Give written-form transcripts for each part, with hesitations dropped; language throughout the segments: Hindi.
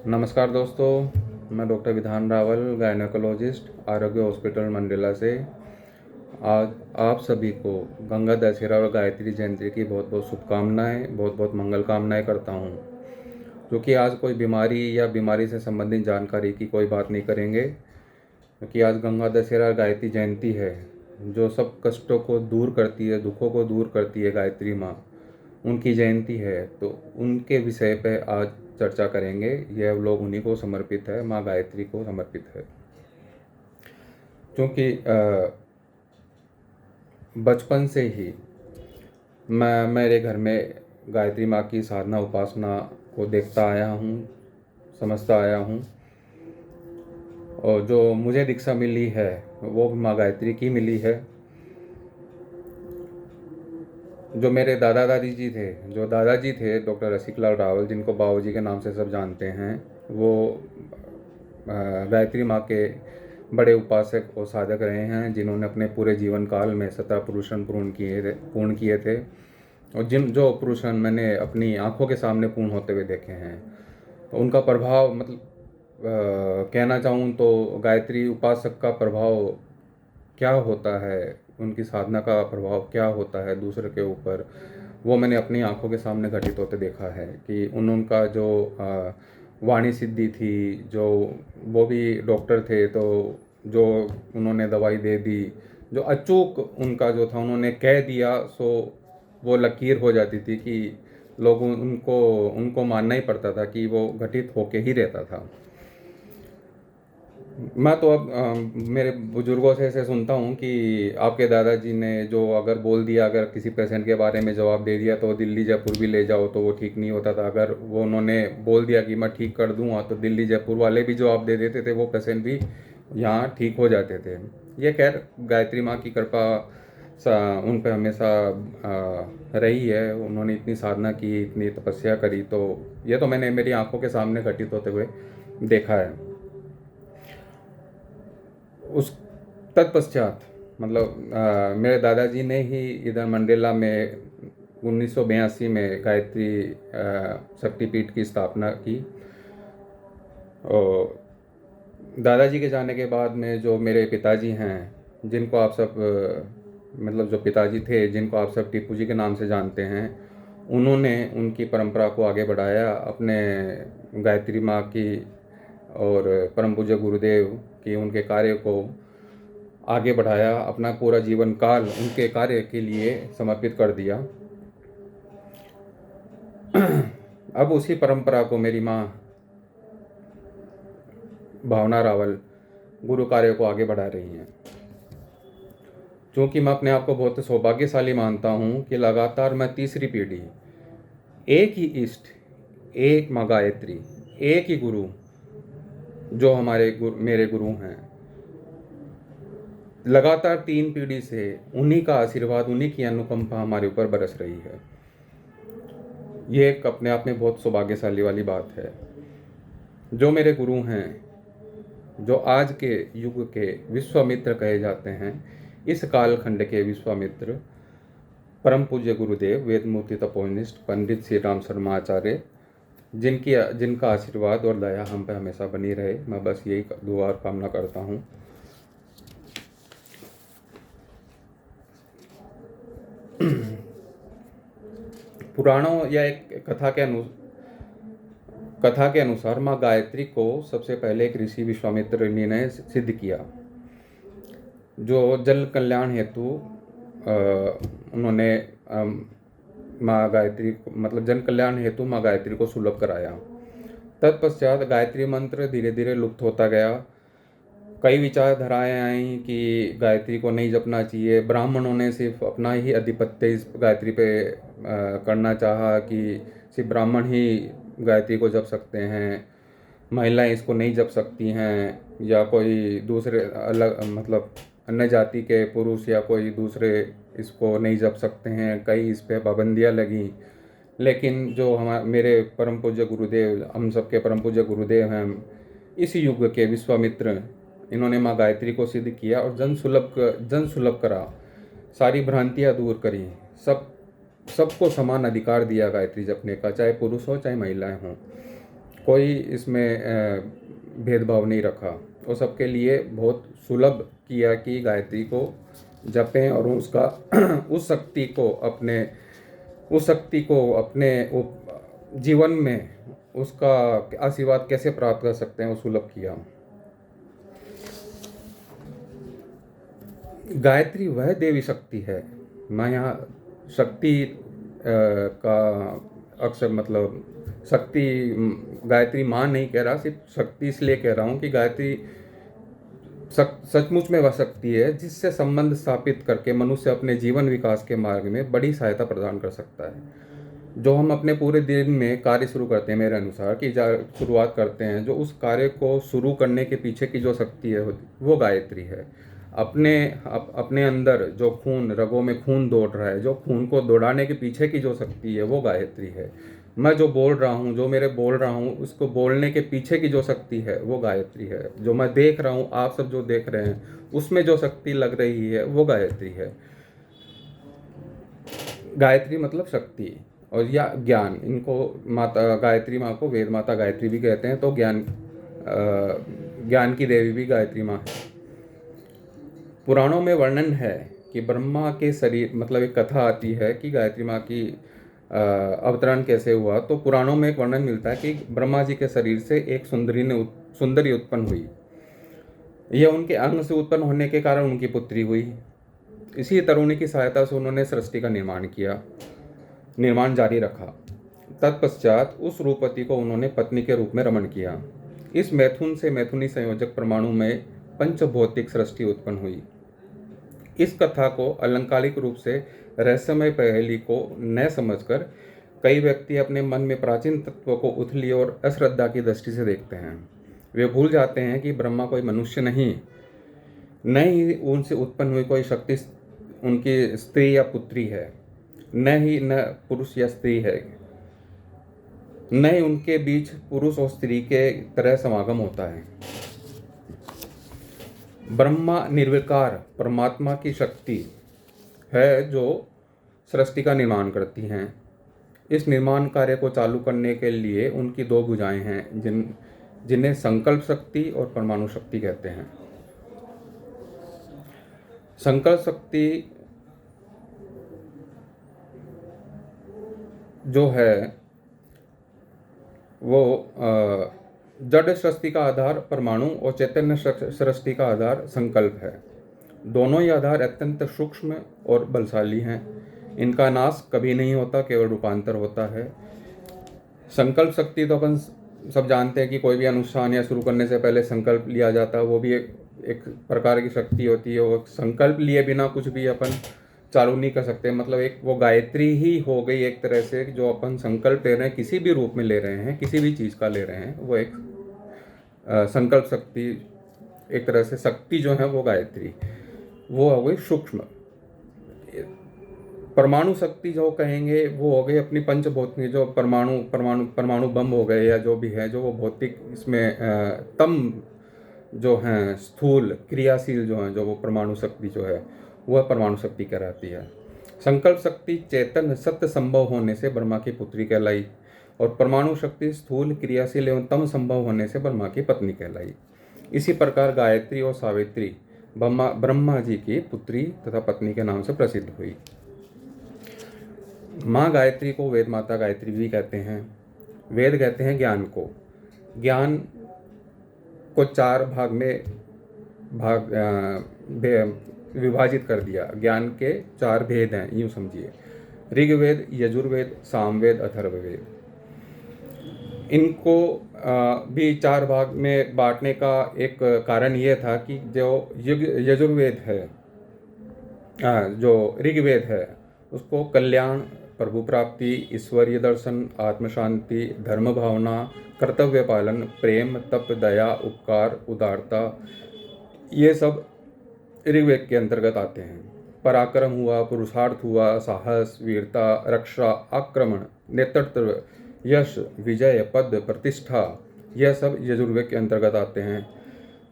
नमस्कार दोस्तों, मैं डॉक्टर विधान रावल, गायनेकोलॉजिस्ट, आरोग्य हॉस्पिटल मंडेला से आज आप सभी को गंगा दशहरा और गायत्री जयंती की बहुत बहुत शुभकामनाएं, बहुत बहुत मंगल कामनाएं करता हूं। क्योंकि आज कोई बीमारी या बीमारी से संबंधित जानकारी की कोई बात नहीं करेंगे, क्योंकि आज गंगा दशहरा और गायत्री जयंती है, जो सब कष्टों को दूर करती है, दुखों को दूर करती है। गायत्री माँ उनकी जयंती है, तो उनके विषय पे आज चर्चा करेंगे। यह व्लॉग उन्हीं को समर्पित है, माँ गायत्री को समर्पित है। क्योंकि बचपन से ही मैं मेरे घर में गायत्री माँ की साधना उपासना को देखता आया हूँ, समझता आया हूँ। और जो मुझे दीक्षा मिली है वो माँ गायत्री की मिली है। जो मेरे दादाजी थे डॉक्टर रसिकलाल रावल, जिनको बाबूजी के नाम से सब जानते हैं, वो गायत्री माँ के बड़े उपासक और साधक रहे हैं, जिन्होंने अपने पूरे जीवन काल में 17 पुरुषन पूर्ण किए थे। और जो पुरुषन मैंने अपनी आंखों के सामने पूर्ण होते हुए देखे हैं, तो उनका प्रभाव मतलब कहना चाहूँ तो गायत्री उपासक का प्रभाव क्या होता है, उनकी साधना का प्रभाव क्या होता है दूसरे के ऊपर, वो मैंने अपनी आंखों के सामने घटित होते देखा है। कि उनका जो वाणी सिद्धि थी, जो वो भी डॉक्टर थे, तो जो उन्होंने दवाई दे दी, जो अचूक उनका जो था उन्होंने कह दिया, सो वो लकीर हो जाती थी कि लोगों उनको उनको मानना ही पड़ता था कि वो घटित होके ही रहता था। मैं तो अब मेरे बुजुर्गों से ऐसे सुनता हूँ कि आपके दादाजी ने जो अगर बोल दिया, अगर किसी पेशेंट के बारे में जवाब दे दिया तो दिल्ली जयपुर भी ले जाओ तो वो ठीक नहीं होता था। अगर वो उन्होंने बोल दिया कि मैं ठीक कर दूंगा, तो दिल्ली जयपुर वाले भी जवाब दे देते थे, वो पेशेंट भी यहाँ ठीक हो जाते थे। ये खैर गायत्री माँ की कृपा उन पर हमेशा रही है। उन्होंने इतनी साधना की, इतनी तपस्या करी, तो ये तो मैंने मेरी आंखों के सामने घटित होते हुए देखा है। उस तत्पश्चात मतलब मेरे दादाजी ने ही इधर मंडेला में 1982 में गायत्री शक्तिपीठ की स्थापना की। और दादाजी के जाने के बाद में जो मेरे पिताजी हैं, जिनको आप सब मतलब जो पिताजी थे, जिनको आप सब टीपू जी के नाम से जानते हैं, उन्होंने उनकी परंपरा को आगे बढ़ाया, अपने गायत्री माँ की और परम पूज्य गुरुदेव की उनके कार्य को आगे बढ़ाया, अपना पूरा जीवन काल उनके कार्य के लिए समर्पित कर दिया। अब उसी परंपरा को मेरी माँ भावना रावल गुरु कार्य को आगे बढ़ा रही हैं। क्योंकि मैं अपने आप को बहुत सौभाग्यशाली मानता हूँ कि लगातार मैं तीसरी पीढ़ी, एक ही इष्ट, एक माँ गायत्री, एक ही गुरु, जो मेरे गुरु हैं, लगातार 3 पीढ़ी से उन्हीं का आशीर्वाद, उन्हीं की अनुकंपा हमारे ऊपर बरस रही है। ये एक अपने आप में बहुत सौभाग्यशाली वाली बात है। जो मेरे गुरु हैं, जो आज के युग के विश्वामित्र कहे जाते हैं, इस कालखंड के विश्वामित्र परम पूज्य गुरुदेव वेदमूर्ति तपोनिष्ठ पंडित श्री राम शर्मा आचार्य, जिनका आशीर्वाद और दया हम पे हमेशा बनी रहे, मैं बस यही दुआ और कामना करता हूँ। पुराणों या एक कथा के अनुसार माँ गायत्री को सबसे पहले एक ऋषि विश्वामित्र ने सिद्ध किया, जो जल कल्याण हेतु उन्होंने माँ गायत्री मतलब जन कल्याण हेतु माँ गायत्री को सुलभ कराया। तत्पश्चात गायत्री मंत्र धीरे धीरे लुप्त होता गया। कई विचारधाराएं आई कि गायत्री को नहीं जपना चाहिए। ब्राह्मणों ने सिर्फ अपना ही आधिपत्य इस गायत्री पे करना चाहा कि सिर्फ ब्राह्मण ही गायत्री को जप सकते हैं, महिलाएं इसको नहीं जप सकती हैं, या कोई दूसरे अलग मतलब अन्य जाति के पुरुष या कोई दूसरे इसको नहीं जप सकते हैं। कई इस पे पाबंदियाँ लगी। लेकिन जो मेरे परम पूज्य गुरुदेव, हम सबके परम पूज्य गुरुदेव हैं, इस युग के विश्वामित्र, इन्होंने माँ गायत्री को सिद्ध किया और जन सुलभ करा, सारी भ्रांतियाँ दूर करी, सबको समान अधिकार दिया गायत्री जपने का, चाहे पुरुष हो चाहे महिलाएं हों। कोई इसमें भेदभाव नहीं रखा और सबके लिए बहुत सुलभ किया कि गायत्री को जपें और उसका उस शक्ति को अपने जीवन में उसका आशीर्वाद कैसे प्राप्त कर सकते हैं वो सुलभ किया। गायत्री वह देवी शक्ति है, मैं यहाँ शक्ति का अक्सर मतलब शक्ति गायत्री माँ नहीं कह रहा, सिर्फ शक्ति इसलिए कह रहा हूँ कि गायत्री सचमुच में वह शक्ति है जिससे संबंध स्थापित करके मनुष्य अपने जीवन विकास के मार्ग में बड़ी सहायता प्रदान कर सकता है। जो हम अपने पूरे दिन में कार्य शुरू करते हैं, मेरे अनुसार कि शुरुआत करते हैं, जो उस कार्य को शुरू करने के पीछे की जो शक्ति है वो गायत्री है। अपने अंदर जो खून, रगों में खून दौड़ रहा है, जो खून को दौड़ाने के पीछे की जो शक्ति है वो गायत्री है। मैं जो बोल रहा हूँ, जो मेरे बोल रहा हूँ, उसको बोलने के पीछे की जो शक्ति है वो गायत्री है। जो मैं देख रहा हूँ, आप सब जो देख रहे हैं, उसमें जो शक्ति लग रही है वो गायत्री है। गायत्री मतलब शक्ति और या ज्ञान। इनको माता गायत्री माँ को वेद माता गायत्री भी कहते हैं, तो ज्ञान की देवी भी गायत्री माँ है। पुराणों में वर्णन है कि ब्रह्मा के शरीर, मतलब एक कथा आती है कि गायत्री माँ की अवतरण कैसे हुआ। तो पुराणों में एक वर्णन मिलता है कि ब्रह्मा जी के शरीर से एक सुंदरी उत्पन्न हुई। यह उनके अंग से उत्पन्न होने के कारण उनकी पुत्री हुई। इसी तरुणी की सहायता से उन्होंने सृष्टि का निर्माण जारी रखा। तत्पश्चात उस रूपवती को उन्होंने पत्नी के रूप में रमण किया। इस मैथुन से मैथुनी संयोजक परमाणु में पंचभौतिक सृष्टि उत्पन्न हुई। इस कथा को अलंकारिक रूप से रहस्यमय पहेली को न समझकर कई व्यक्ति अपने मन में प्राचीन तत्वों को उथली और अश्रद्धा की दृष्टि से देखते हैं। वे भूल जाते हैं कि ब्रह्मा कोई मनुष्य नहीं, न ही उनसे उत्पन्न हुई कोई शक्ति उनकी स्त्री या पुत्री है, न पुरुष या स्त्री है, न ही उनके बीच पुरुष और स्त्री के तरह समागम होता है। ब्रह्मा निर्विकार परमात्मा की शक्ति है जो सृष्टि का निर्माण करती हैं। इस निर्माण कार्य को चालू करने के लिए उनकी दो भुजाएं हैं, जिन्हें संकल्प शक्ति और परमाणु शक्ति कहते हैं। संकल्प शक्ति जो है वो जड़ सृष्टि का आधार परमाणु और चैतन्य सृष्टि का आधार संकल्प है। दोनों ही आधार अत्यंत सूक्ष्म और बलशाली हैं। इनका नाश कभी नहीं होता, केवल रूपांतर होता है। संकल्प शक्ति तो अपन सब जानते हैं कि कोई भी अनुष्ठान या शुरू करने से पहले संकल्प लिया जाता है, वो भी एक प्रकार की शक्ति होती है। वो संकल्प लिए बिना कुछ भी अपन चालू नहीं कर सकते। मतलब एक वो गायत्री ही हो गई एक तरह से, जो अपन संकल्प ले रहे हैं, किसी भी रूप में ले रहे हैं, किसी भी चीज़ का ले रहे हैं, वो एक संकल्प शक्ति, एक तरह से शक्ति जो है वो गायत्री, वो हो गई सूक्ष्म। परमाणु शक्ति जो कहेंगे वो हो गई अपनी पंचभौतिक, जो परमाणु बम हो गए या जो भी है, जो वो भौतिक इसमें तम जो हैं स्थूल क्रियाशील जो हैं, जो वो परमाणु शक्ति जो है वह परमाणु शक्ति कहलाती है। संकल्प शक्ति चेतन सत्य संभव होने से ब्रह्मा की पुत्री कहलाई और परमाणु शक्ति स्थूल क्रियाशील एवं तम संभव होने से ब्रह्मा की पत्नी कहलाई। इसी प्रकार गायत्री और सावित्री ब्रह्मा जी की पुत्री तथा पत्नी के नाम से प्रसिद्ध हुई। माँ गायत्री को वेद माता गायत्री भी कहते हैं। वेद कहते हैं ज्ञान को। ज्ञान को चार भाग में विभाजित कर दिया। ज्ञान के चार भेद हैं, यूँ समझिए, ऋग्वेद, यजुर्वेद, सामवेद, अथर्ववेद। इनको भी चार भाग में बांटने का एक कारण ये था कि जो यजुर्वेद है, जो ऋग्वेद है, उसको कल्याण, प्रभु प्राप्ति, ईश्वरीय दर्शन, आत्मशांति, धर्म भावना, कर्तव्य पालन, प्रेम, तप, दया, उपकार, उदारता, ये सब ऋग्वेद के अंतर्गत आते हैं। पराक्रम हुआ, पुरुषार्थ हुआ, साहस, वीरता, रक्षा, आक्रमण, नेतृत्व, यश, विजय, पद, प्रतिष्ठा, यह सब यजुर्वेद के अंतर्गत आते हैं।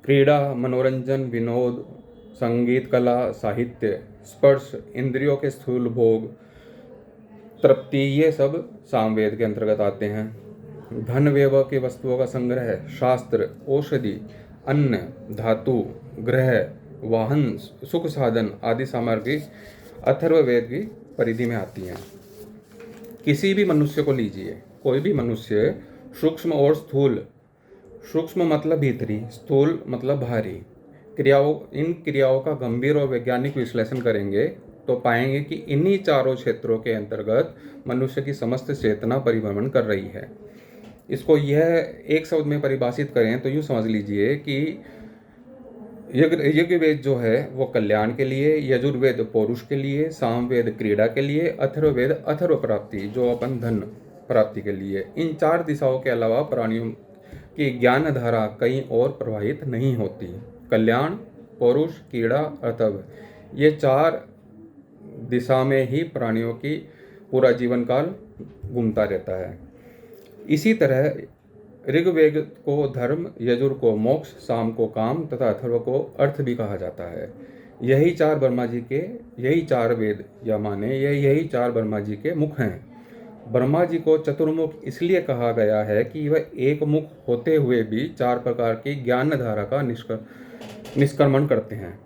क्रीड़ा, मनोरंजन, विनोद, संगीत, कला, साहित्य, स्पर्श, इंद्रियों के स्थूल भोग, तृप्ति, ये सब सामवेद के अंतर्गत आते हैं। धन व्यय के वस्तुओं का संग्रह, शास्त्र, औषधि, अन्न, धातु, ग्रह, वाहन, सुख साधन आदि सामग्री अथर्ववेद की परिधि में आती हैं। किसी भी मनुष्य को लीजिए, कोई भी मनुष्य सूक्ष्म और स्थूल, सूक्ष्म मतलब भीतरी, स्थूल मतलब बाहरी इन क्रियाओं का गंभीर और वैज्ञानिक विश्लेषण करेंगे तो पाएंगे कि इन्हीं चारों क्षेत्रों के अंतर्गत मनुष्य की समस्त चेतना परिभ्रमण कर रही है। इसको यह एक शब्द में परिभाषित करें तो यूँ समझ लीजिए कि यज्ञवेद जो है वो कल्याण के लिए, यजुर्वेद पौरुष के लिए, सामवेद क्रीड़ा के लिए, अथर्ववेद अथर्व प्राप्ति जो अपन धन प्राप्ति के लिए। इन चार दिशाओं के अलावा प्राणियों की ज्ञान धारा कहीं और प्रवाहित नहीं होती। कल्याण, पौरुष, क्रीड़ा, अथर्व, ये चार दिशा में ही प्राणियों की पूरा जीवन काल घूमता रहता है। इसी तरह ऋग्वेद को धर्म, यजुर को मोक्ष, साम को काम तथा अथर्व को अर्थ भी कहा जाता है। यही चार वेद या माने यही चार ब्रह्मा जी के मुख हैं। ब्रह्मा जी को चतुर्मुख इसलिए कहा गया है कि वह एक मुख होते हुए भी चार प्रकार की ज्ञान धारा का निष्क्रमण करते हैं।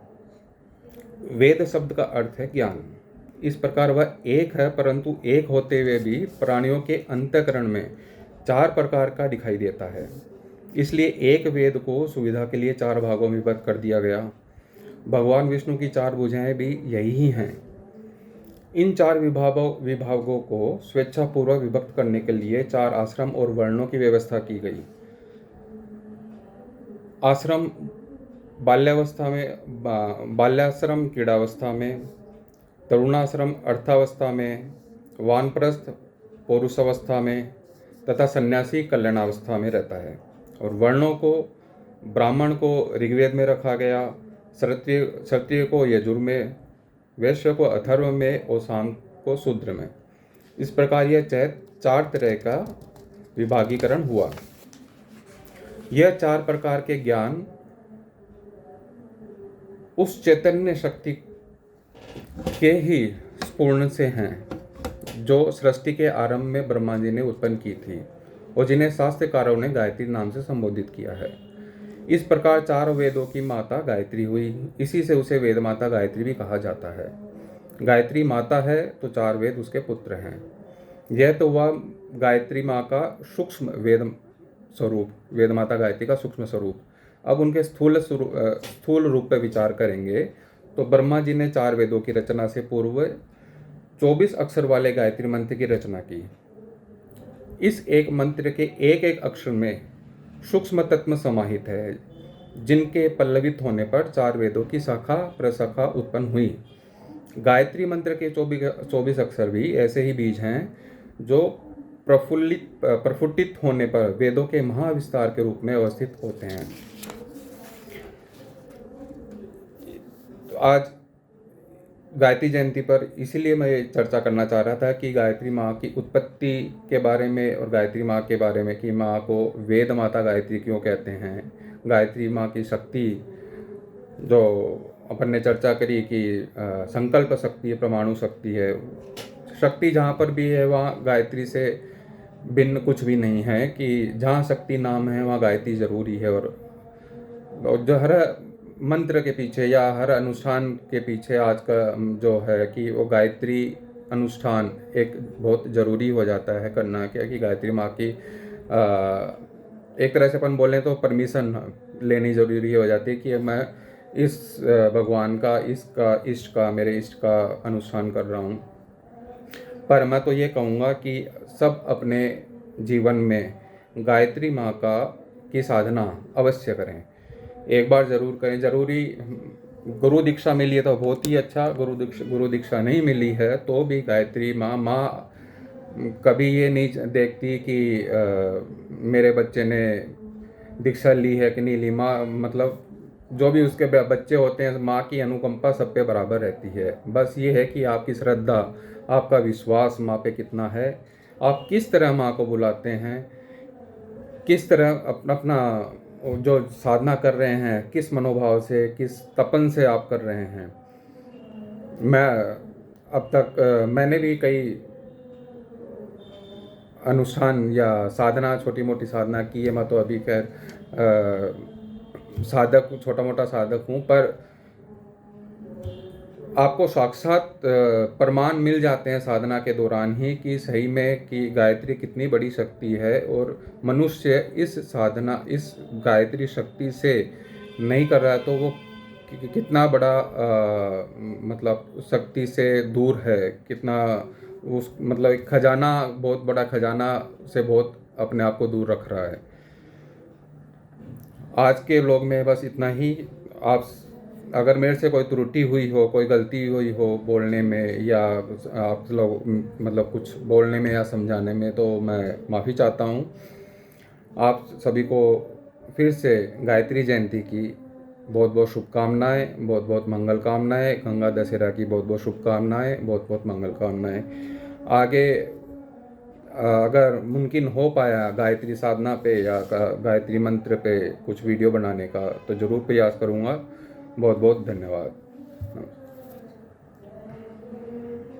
वेद शब्द का अर्थ है ज्ञान। इस प्रकार वह एक है, परंतु एक होते हुए भी प्राणियों के अंतःकरण में चार प्रकार का दिखाई देता है। इसलिए एक वेद को सुविधा के लिए चार भागों में विभक्त कर दिया गया। भगवान विष्णु की चार भुजाएं भी यही हैं। इन चार विभागों को स्वेच्छापूर्वक विभक्त करने के लिए चार आश्रम और वर्णों की व्यवस्था की गई। आश्रम बाल्यावस्था में बाल्याश्रम क्रीड़ावस्था में, तरुणाश्रम अर्थावस्था में, वानप्रस्थ पौरुषावस्था में तथा सन्यासी कल्याणावस्था में रहता है। और वर्णों को ब्राह्मण को ऋग्वेद में रखा गया, क्षत्रिय को यजुर में, वैश्य को अथर्व में और साम को शूद्र में। इस प्रकार यह चार तरह का विभागीकरण हुआ। यह चार प्रकार के ज्ञान उस चैतन्य शक्ति के ही स्फुरण से हैं जो सृष्टि के आरंभ में ब्रह्मा जी ने उत्पन्न की थी और जिन्हें शास्त्रकारों ने गायत्री नाम से संबोधित किया है। इस प्रकार चार वेदों की माता गायत्री हुई। इसी से उसे वेद माता गायत्री भी कहा जाता है। गायत्री माता है तो चार वेद उसके पुत्र हैं। यह तो हुआ गायत्री माँ का सूक्ष्म वेद स्वरूप, वेद माता गायत्री का सूक्ष्म स्वरूप। अब उनके स्थूल रूप पर विचार करेंगे तो ब्रह्मा जी ने चार वेदों की रचना से पूर्व 24 अक्षर वाले गायत्री मंत्र की रचना की। इस एक मंत्र के एक एक अक्षर में सूक्ष्म तत्व समाहित है, जिनके पल्लवित होने पर चार वेदों की शाखा प्रशाखा उत्पन्न हुई। गायत्री मंत्र के 24 अक्षर भी ऐसे ही बीज हैं जो प्रफुल्लित होने पर वेदों के महाविस्तार के रूप में अवस्थित होते हैं। तो आज गायत्री जयंती पर इसीलिए मैं चर्चा करना चाह रहा था कि गायत्री माँ की उत्पत्ति के बारे में और गायत्री माँ के बारे में कि माँ को वेद माता गायत्री क्यों कहते हैं। गायत्री माँ की शक्ति जो अपन ने चर्चा करी कि संकल्प शक्ति है, परमाणु शक्ति है। शक्ति जहाँ पर भी है वहाँ गायत्री से भिन्न कुछ भी नहीं है, कि जहाँ शक्ति नाम है वहाँ गायत्री जरूरी है। और जो हर मंत्र के पीछे या हर अनुष्ठान के पीछे आज का जो है कि वो गायत्री अनुष्ठान एक बहुत ज़रूरी हो जाता है करना। क्या कि गायत्री माँ की एक तरह से अपन बोलें तो परमिशन लेनी ज़रूरी हो जाती है कि मैं इस भगवान का मेरे इष्ट का अनुष्ठान कर रहा हूँ। पर मैं तो ये कहूँगा कि सब अपने जीवन में गायत्री माँ की साधना अवश्य करें, एक बार ज़रूर करें। ज़रूरी गुरु दीक्षा मिली है तो बहुत ही अच्छा, गुरु दीक्षा नहीं मिली है तो भी गायत्री माँ कभी ये नहीं देखती कि मेरे बच्चे ने दीक्षा ली है कि नहीं ली। माँ मतलब जो भी उसके बच्चे होते हैं, माँ की अनुकंपा सब पे बराबर रहती है। बस ये है कि आपकी श्रद्धा, आपका विश्वास माँ पे कितना है, आप किस तरह माँ को बुलाते हैं, किस तरह अपना जो साधना कर रहे हैं, किस मनोभाव से, किस तपन से आप कर रहे हैं। मैं अब तक मैंने भी कई अनुष्ठान या साधना, छोटी मोटी साधना की है। मैं तो अभी खैर साधक, छोटा मोटा साधक हूँ, पर आपको साक्षात प्रमाण मिल जाते हैं साधना के दौरान ही कि सही में कि गायत्री कितनी बड़ी शक्ति है, और मनुष्य इस साधना, इस गायत्री शक्ति से नहीं कर रहा है तो वो कितना बड़ा मतलब शक्ति से दूर है, कितना उस मतलब एक खजाना, बहुत बड़ा खजाना से बहुत अपने आप को दूर रख रहा है। आज के व्लॉग में बस इतना ही। आप अगर मेरे से कोई त्रुटि हुई हो, कोई गलती हुई हो बोलने में, या आप लोग मतलब कुछ बोलने में या समझाने में, तो मैं माफ़ी चाहता हूँ। आप सभी को फिर से गायत्री जयंती की बहुत बहुत शुभकामनाएं, बहुत बहुत मंगल कामनाएं, गंगा दशहरा की बहुत बहुत शुभकामनाएं, बहुत बहुत मंगल कामनाएं। आगे अगर मुमकिन हो पाया गायत्री साधना पे या गायत्री मंत्र पे कुछ वीडियो बनाने का, तो ज़रूर प्रयास करूँगा। बहुत बहुत धन्यवाद।